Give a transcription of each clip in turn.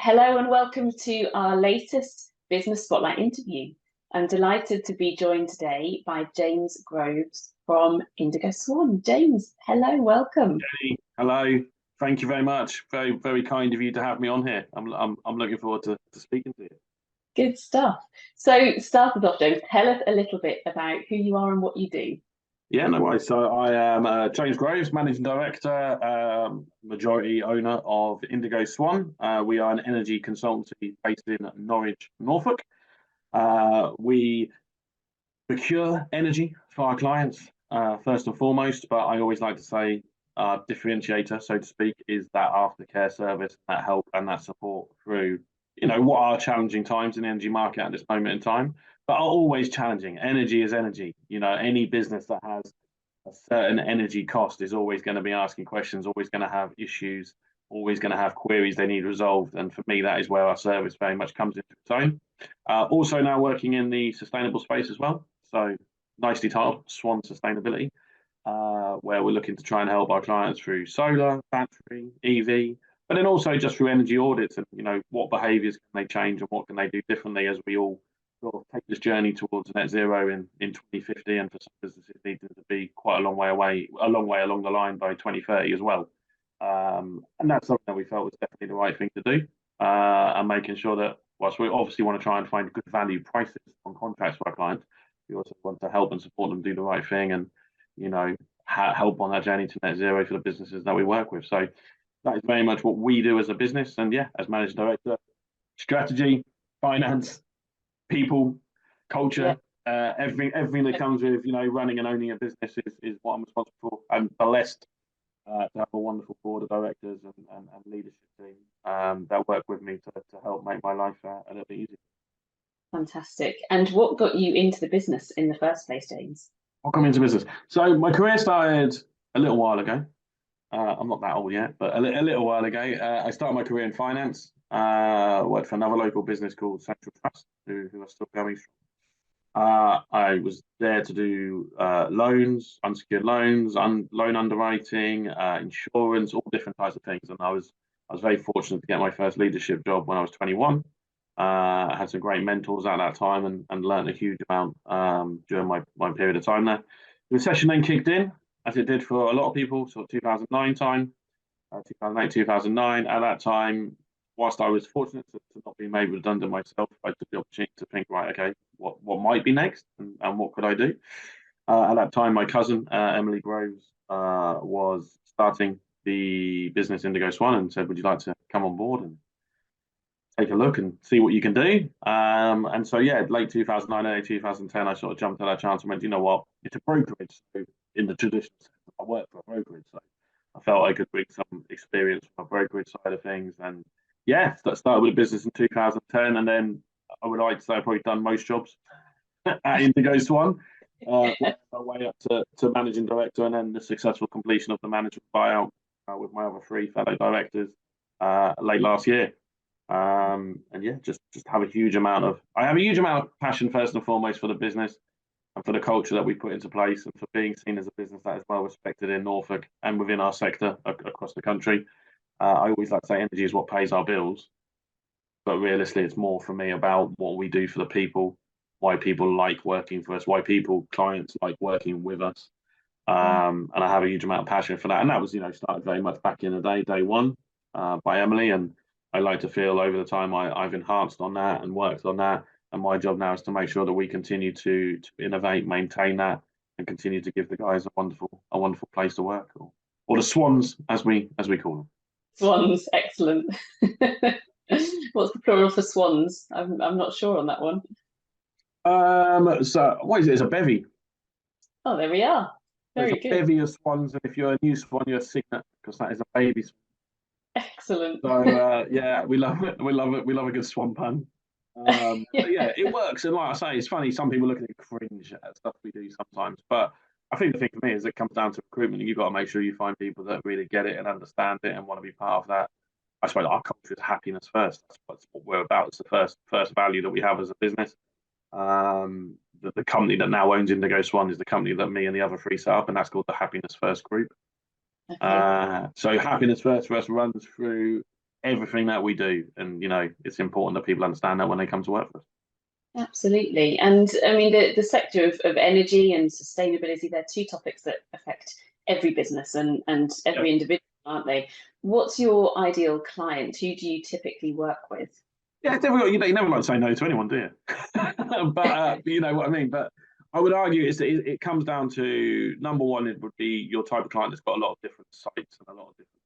Hello and welcome to our latest Business Spotlight interview. I'm delighted to be joined today by James Groves from Indigo Swan. James, hello, welcome. Jenny, hello. Thank you very much. Very, very kind of you to have me on here. I'm looking forward to speaking to you. Good stuff. So, start us off, James. Tell us a little bit about who you are and what you do. Yeah, no worries. So I am James Groves, Managing Director, majority owner of Indigo Swan. We are an energy consultancy based in Norwich, Norfolk. We procure energy for our clients first and foremost, but I always like to say our differentiator, so to speak, is that aftercare service, that help and that support through, what are challenging times in the energy market at this moment in time, but are always challenging. Energy is energy. Any business that has a certain energy cost is always going to be asking questions, always going to have issues, always going to have queries they need resolved. And for me, that is where our service very much comes into its own. Also now working in the sustainable space as well. So nicely titled Swan Sustainability, where we're looking to try and help our clients through solar, battery, EV, but then also just through energy audits and, what behaviours can they change and what can they do differently as we all sort of take this journey towards net zero in 2050, and for some businesses needing to be quite a long way along the line by 2030 as well. And that's something that we felt was definitely the right thing to do, and making sure that whilst we obviously want to try and find good value prices on contracts for our clients, we also want to help and support them do the right thing and, help on that journey to net zero for the businesses that we work with. So that is very much what we do as a business. And yeah, as managing director, strategy, finance, people, culture, everything that comes with, running and owning a business is what I'm responsible for. I'm blessed to have a wonderful board of directors and leadership team that work with me to help make my life a little bit easier. Fantastic. And what got you into the business in the first place, James? I'll come into business. So my career started a little while ago. I'm not that old yet, but a little while ago. I started my career in finance. Worked for another local business called Central Trust, who are still going strong. I was there to do loans, unsecured loans, loan underwriting, insurance, all different types of things. And I was very fortunate to get my first leadership job when I was 21. I had some great mentors at that time and learned a huge amount during my period of time there. The recession then kicked in, as it did for a lot of people, sort of 2009 time, 2008, 2009. At that time, whilst I was fortunate to not be made redundant myself, I took the opportunity to think, right, okay, what might be next and what could I do? At that time, my cousin, Emily Groves, was starting the business Indigo Swan and said, would you like to come on board and take a look and see what you can do? And so, yeah, late 2009, early 2010, I sort of jumped at that chance and went, you know what, it's a brokerage. So in the traditional sense, I work for a brokerage. So I felt I could bring some experience from a brokerage side of things. And yeah, started with a business in 2010. And then I would like to say I've probably done most jobs at Indigo Swan, my way up to managing director, and then the successful completion of the management buyout with my other three fellow directors late last year. And yeah, just have a huge amount of passion first and foremost for the business and for the culture that we put into place, and for being seen as a business that is well respected in Norfolk and within our sector across the country. I always like to say energy is what pays our bills, but realistically, it's more for me about what we do for the people, why people like working for us, why clients like working with us. And I have a huge amount of passion for that. And that was, started very much back in the day one, by Emily. And I like to feel over the time I've enhanced on that and worked on that. And my job now is to make sure that we continue to innovate, maintain that, and continue to give the guys a wonderful place to work, or the Swans as we call them. Swans, excellent. What's the plural for swans? I'm not sure on that one. So what is it? It's a bevy. Oh, there we are. Very good. A bevy of swans, and if you're a new swan, you're a cygnet, because that is a baby swan. Excellent. So yeah, we love it. We love a good swan pun. Yeah, it works. And like I say, it's funny. Some people look at it cringe at stuff we do sometimes, but I think the thing for me is it comes down to recruitment. And you've got to make sure you find people that really get it and understand it and want to be part of that. I suppose our culture is happiness first. That's what we're about. It's the first value that we have as a business. The company that now owns Indigo Swan is the company that me and the other three set up, and that's called the Happiness First Group. Okay. So Happiness First for us runs through everything that we do. And, it's important that people understand that when they come to work for us. Absolutely. And I mean, the sector of energy and sustainability, they're two topics that affect every business and every individual, aren't they? What's your ideal client? Who do you typically work with? Yeah, it's difficult. You never like to say no to anyone, do you? But you know what I mean. But I would argue it comes down to, number one, it would be your type of client that's got a lot of different sites and a lot of different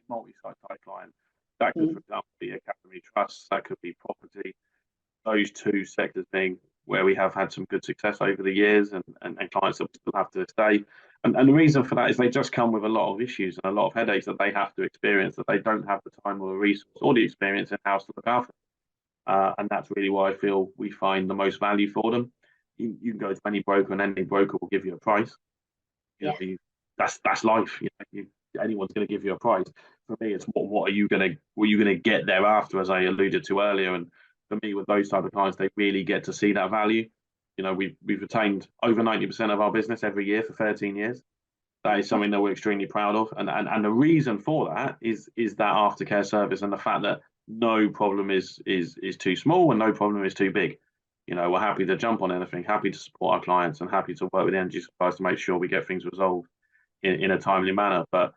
multi-site type client. That could, for example, be academy trusts. That could be property. Those two sectors being where we have had some good success over the years, and clients that we still have to this day. And the reason for that is they just come with a lot of issues and a lot of headaches that they have to experience, that they don't have the time or the resource or the experience in house to look after. And that's really why I feel we find the most value for them. You can go to any broker, and any broker will give you a price. That's life. Anyone's going to give you a price. For me, it's what are you going to get thereafter, as I alluded to earlier. And for me, with those type of clients, they really get to see that value. We've retained over 90% of our business every year for 13 years. That is something that we're extremely proud of, and the reason for that is that aftercare service, and the fact that no problem is too small and no problem is too big. We're happy to jump on anything, happy to support our clients, and happy to work with energy suppliers to make sure we get things resolved in a timely manner. But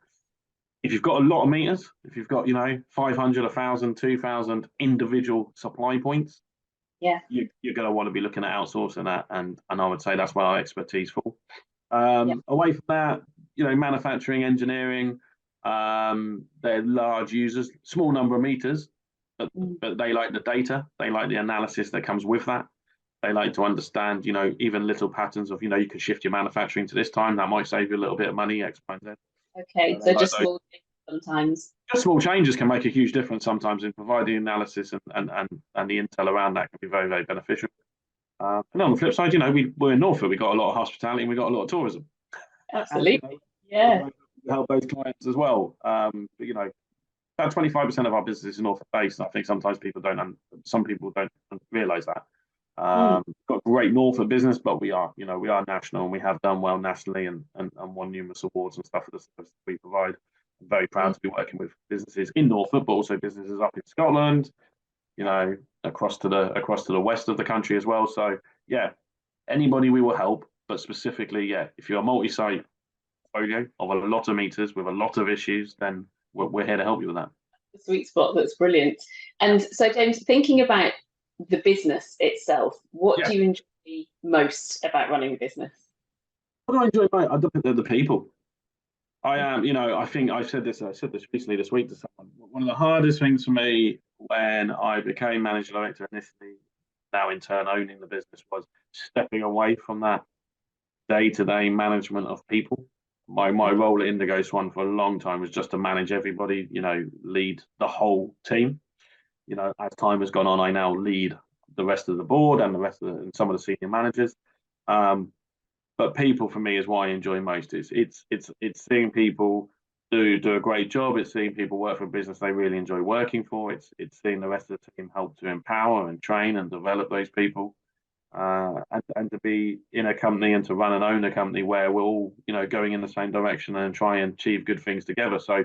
if you've got a lot of meters, if you've got 500, 1,000, 2,000 individual supply points, you're going to want to be looking at outsourcing that, and I would say that's where our expertise falls. Away from that, manufacturing, engineering, they're large users, small number of meters, but they like the data, they like the analysis that comes with that. They like to understand, even little patterns of, you can shift your manufacturing to this time, that might save you a little bit of money, X, Y, Z. Okay, so just small things sometimes. Just small changes can make a huge difference sometimes in providing analysis, and the intel around that can be very, very beneficial. And on the flip side, we're in Norfolk, we've got a lot of hospitality and we've got a lot of tourism. Absolutely. We help those clients as well. But, about 25% of our business is Norfolk based. I think sometimes some people don't realise that. Got great Norfolk business, but we are national, and we have done well nationally and won numerous awards and stuff for the services we provide. I'm very proud to be working with businesses in Norfolk, but also businesses up in Scotland, across to the west of the country as well. So anybody we will help, but specifically, if you're a multi-site portfolio of a lot of meters with a lot of issues, then we're here to help you with that. The sweet spot, that's brilliant. And so, James, thinking about the business itself, what do you enjoy most about running a business? What do I enjoy most? I look at the people. I am, I think I said this recently this week to someone. One of the hardest things for me when I became managing director initially, now in turn owning the business, was stepping away from that day-to-day management of people. My role at Indigo Swan for a long time was just to manage everybody, lead the whole team. As time has gone on, I now lead the rest of the board and and some of the senior managers. But people for me is what I enjoy most. It's seeing people do a great job. It's seeing people work for a business they really enjoy working for. It's seeing the rest of the team help to empower and train and develop those people. And to be in a company and to run and own a company where we're all, going in the same direction and try and achieve good things together. So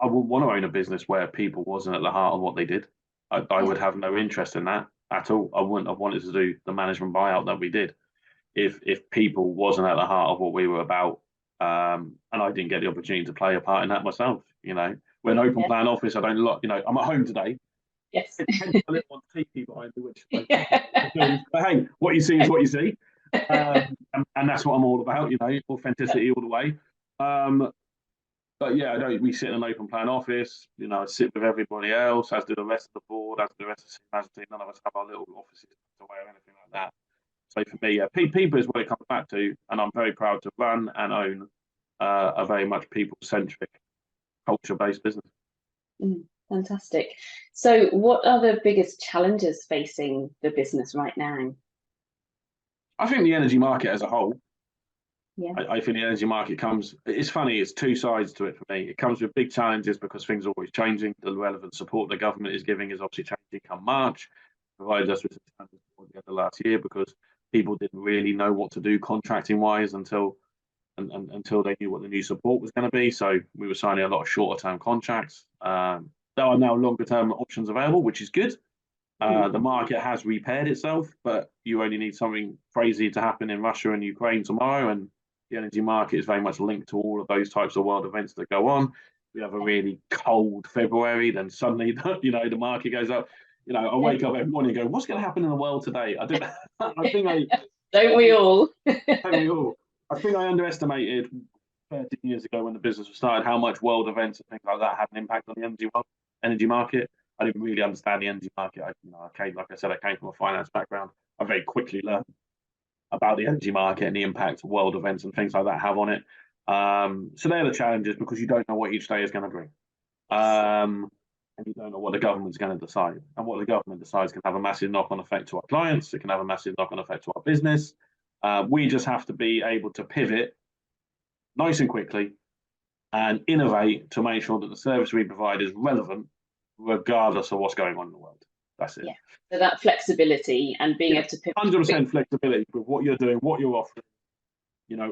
I would want to own a business where people wasn't at the heart of what they did. I would have no interest in that at all. I wouldn't have wanted to do the management buyout that we did if people wasn't at the heart of what we were about. And I didn't get the opportunity to play a part in that myself. We're an open plan office. I don't I'm at home today. Yes. I live on TV behind the which. But hey, what you see is what you see, and that's what I'm all about. Authenticity all the way. But we sit in an open plan office. I sit with everybody else, as do the rest of the board, as do the rest of the management team. None of us have our little offices away or anything like that. So for me, people is what it comes back to, and I'm very proud to run and own a very much people-centric, culture-based business. Fantastic. So what are the biggest challenges facing the business right now? I think the energy market as a whole. I think the energy market it's funny, it's two sides to it for me. It comes with big challenges because things are always changing. The relevant support the government is giving is obviously changing come March. Provided us with some challenges towards the end of last year because people didn't really know what to do contracting-wise until they knew what the new support was going to be. So we were signing a lot of shorter-term contracts. there are now longer term options available, which is good. The market has repaired itself, but you only need something crazy to happen in Russia and Ukraine tomorrow, and the energy market is very much linked to all of those types of world events that go on. We have a really cold February, then suddenly, the market goes up. I wake up every morning and go, "What's going to happen in the world today?" I don't. I think Don't we all? Don't we all? I think I underestimated 13 years ago when the business was started how much world events and things like that had an impact on the energy market. I didn't really understand the energy market. Like I said, I came from a finance background. I very quickly learned about the energy market and the impact of world events and things like that have on it. So they're the challenges, because you don't know what each day is going to bring. And you don't know what the government's going to decide. And what the government decides can have a massive knock-on effect to our clients. It can have a massive knock-on effect to our business. We just have to be able to pivot nice and quickly and innovate to make sure that the service we provide is relevant regardless of what's going on in the world. That's it. Yeah. So that flexibility and being able to pivot. 100% flexibility with what you're doing, what you're offering.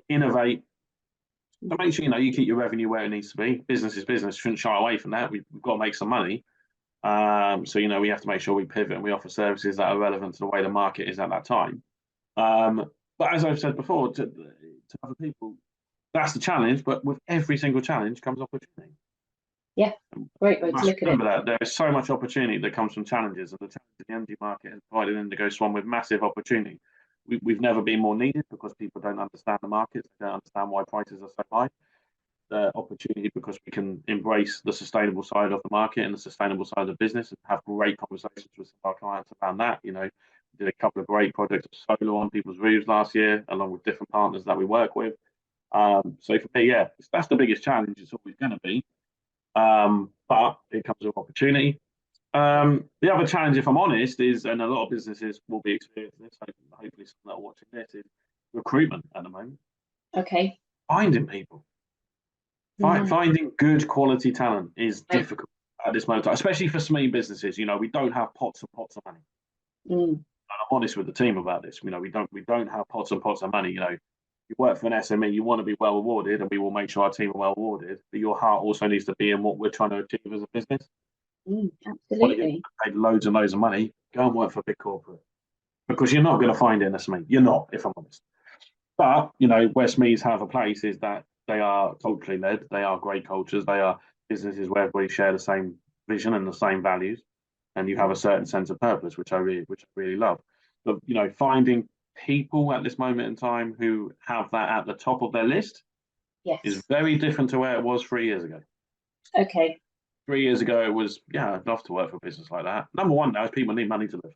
Innovate. To make sure you keep your revenue where it needs to be. Business is business. Shouldn't shy away from that. We've got to make some money. So we have to make sure we pivot and we offer services that are relevant to the way the market is at that time. But as I've said before to other people, that's the challenge. But with every single challenge comes opportunity. Yeah, great way to look at it. Remember that there is so much opportunity that comes from challenges, and the challenge in the energy market has provided Indigo Swan with massive opportunity. We've never been more needed because people don't understand the markets, they don't understand why prices are so high. The opportunity because we can embrace the sustainable side of the market and the sustainable side of the business and have great conversations with our clients around that. We did a couple of great projects of solar on people's roofs last year, along with different partners that we work with. So for me, that's the biggest challenge. It's always going to be. But it comes with opportunity. The other challenge, if I'm honest, is, and a lot of businesses will be experiencing this, hopefully some that are watching this, is recruitment at the moment. Okay. Finding people. Finding good quality talent is difficult at this moment, especially for SME businesses. We don't have pots and pots of money. And I'm honest with the team about this. We don't have pots and pots of money. You work for an SME, you want to be well rewarded, and we will make sure our team are well rewarded. But your heart also needs to be in what we're trying to achieve as a business. Absolutely. Paid loads and loads of money. Go and work for a big corporate, because you're not going to find it in a SME. You're not, if I'm honest. But where SMEs have a place is that they are culturally led. They are great cultures. They are businesses where everybody share the same vision and the same values, and you have a certain sense of purpose, which I really love. But finding people at this moment in time who have that at the top of their list is very different to where it was 3 years ago. Okay. 3 years ago, it was, I'd love to work for a business like that. Number one now is people need money to live.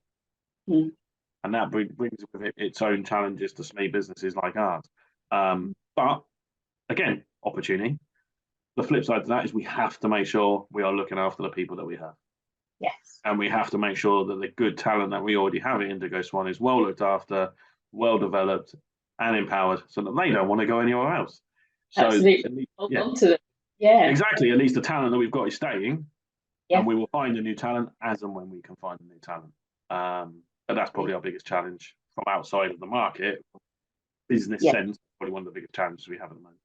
And that brings with it its own challenges to SME businesses like ours. But again, opportunity. The flip side to that is we have to make sure we are looking after the people that we have. Yes. And we have to make sure that the good talent that we already have at Indigo Swan is well looked after, well developed, and empowered, so that they don't want to go anywhere else. Absolutely. Hold on to them. Yeah. Exactly. At least the talent that we've got is staying, and we will find a new talent as and when we can find a new talent. But that's probably our biggest challenge from outside of the market. Business sense, probably one of the biggest challenges we have at the moment.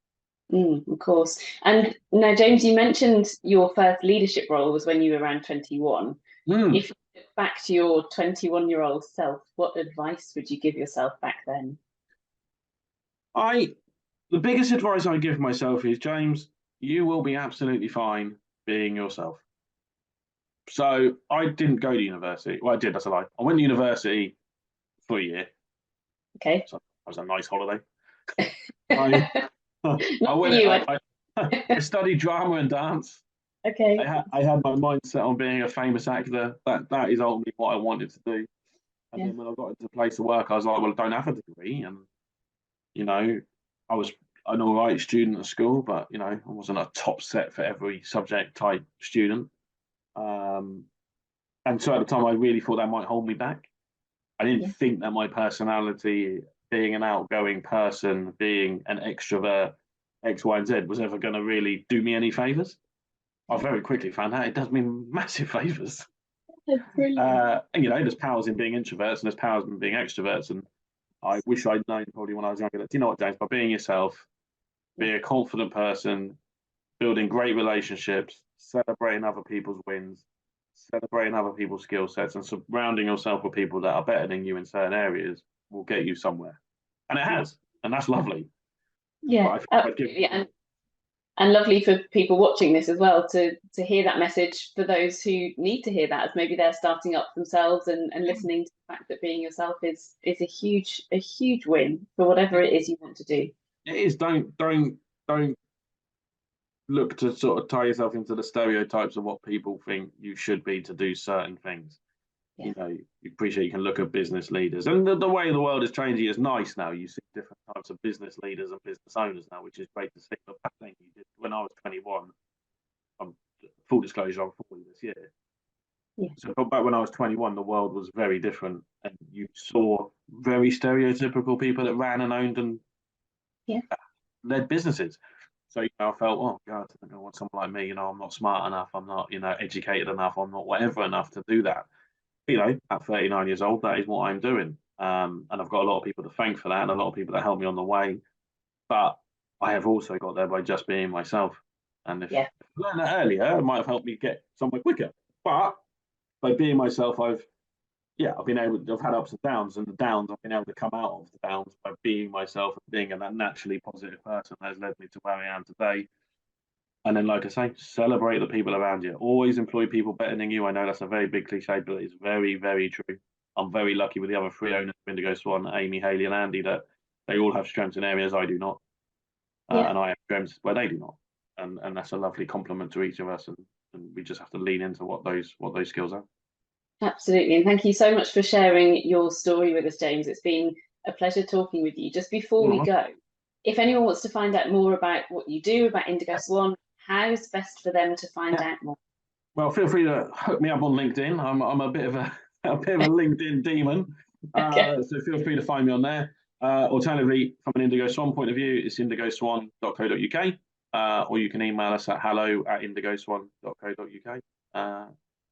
Of course. And now, James, you mentioned your first leadership role was when you were around 21. If you look back to your 21-year-old self, what advice would you give yourself back then? The biggest advice I give myself is, James, you will be absolutely fine being yourself. So I didn't go to university. Well, I did, that's a lie. I went to university for a year. Okay. So that was a nice holiday. I studied drama and dance. Okay. I had my mindset on being a famous actor. That is ultimately what I wanted to do. And then when I got into a place of work, I was like, well, I don't have a degree. And, I was an all right student at school, but, I wasn't a top set for every subject type student. And so at the time, I really thought that might hold me back. I didn't think that my personality, being an outgoing person, being an extrovert, X, Y, and Z, was ever going to really do me any favours. I very quickly found out it does me massive favours. And there's powers in being introverts and there's powers in being extroverts. And I wish I'd known probably when I was younger that, do you know what, James, by being yourself, being a confident person, building great relationships, celebrating other people's wins, celebrating other people's skill sets, and surrounding yourself with people that are better than you in certain areas will get you somewhere. And it has, and that's lovely. Yeah, absolutely. And lovely for people watching this as well to hear that message for those who need to hear that, as maybe they're starting up themselves and listening to the fact that being yourself is a huge win for whatever it is you want to do. It is. Don't look to sort of tie yourself into the stereotypes of what people think you should be to do certain things. Yeah. You know, you appreciate you can look at business leaders, and the way the world is changing is nice now. You see different types of business leaders and business owners now, which is great to see. But back then, you did, when I was 21, full disclosure, I'm 40 this year. Yeah. So back when I was 21, the world was very different, and you saw very stereotypical people that ran and owned and led businesses. So I felt, oh God, I don't want someone like me. I'm not smart enough. I'm not, educated enough. I'm not whatever enough to do that. At 39 years old, that is what I'm doing. And I've got a lot of people to thank for that, and a lot of people that helped me on the way. But I have also got there by just being myself. And if I learned that earlier, it might have helped me get somewhere quicker. But by being myself, I've had ups and downs, and the downs I've been able to come out of the downs by being myself and being a naturally positive person has led me to where I am today. And then, like I say, celebrate the people around you. Always employ people better than you. I know that's a very big cliche, but it's very, very true. I'm very lucky with the other 3 owners of Indigo Swan, Amy, Haley, and Andy, that they all have strengths in areas I do not, and I have strengths where they do not. And that's a lovely compliment to each of us. And we just have to lean into what those skills are. Absolutely, and thank you so much for sharing your story with us, James. It's been a pleasure talking with you. Just before we go, if anyone wants to find out more about what you do, about Indigo Swan, how's best for them to find out more? Well, feel free to hook me up on LinkedIn. I'm a bit of a LinkedIn demon, so feel free to find me on there. Alternatively, from an Indigo Swan point of view, it's indigoswan.co.uk, or you can email us at hello@indigoswan.co.uk.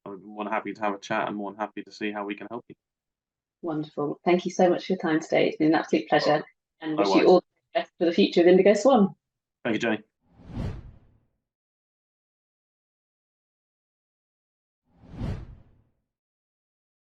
I'm more than happy to have a chat and more than happy to see how we can help you. Wonderful. Thank you so much for your time today. It's been an absolute pleasure, and wish you all the best for the future of Indigo Swan. Thank you, Jenny.